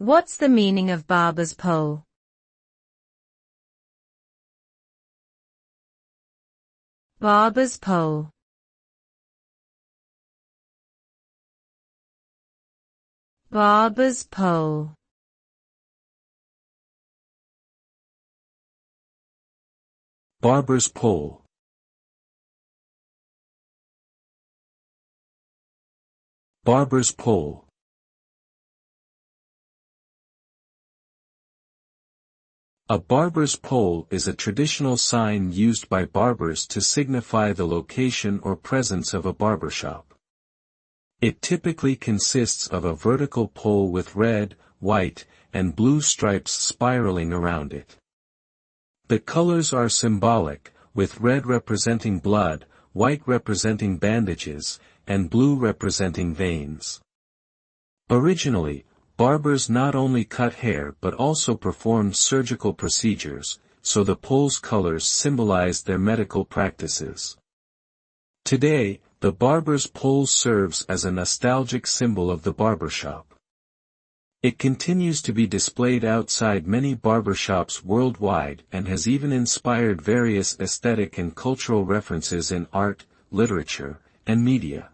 What's the meaning of barber's pole? Barber's pole. Barber's pole. Barber's pole. Barber's pole. A barber's pole is a traditional sign used by barbers to signify the location or presence of a barbershop. It typically consists of a vertical pole with red, white, and blue stripes spiraling around it. The colors are symbolic, with red representing blood, white representing bandages, and blue representing veins. Originally, barbers not only cut hair but also performed surgical procedures, so the pole's colors symbolized their medical practices. Today, the barber's pole serves as a nostalgic symbol of the barbershop. It continues to be displayed outside many barbershops worldwide and has even inspired various aesthetic and cultural references in art, literature, and media.